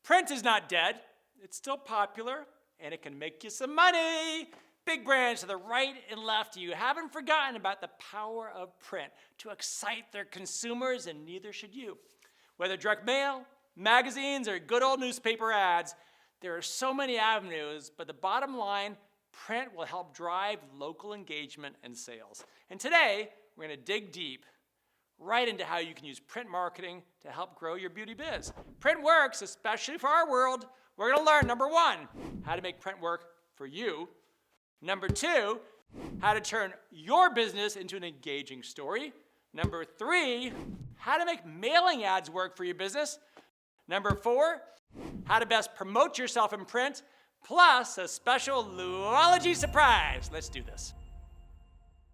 Print is not dead. It's still popular, and it can make you some money. Big brands to the right and left of you haven't forgotten about the power of print to excite their consumers, and neither should you. Whether direct mail, magazines, or good old newspaper ads, there are so many avenues, but the bottom line, print will help drive local engagement and sales. And today, we're going to dig deep right into how you can use print marketing to help grow your beauty biz. Print works, especially for our world. We're going to learn, number one, how to make print work for you. Number two, how to turn your business into an engaging story. Number three, how to make mailing ads work for your business. Number four, how to best promote yourself in print, plus a special Louology surprise. Let's do this.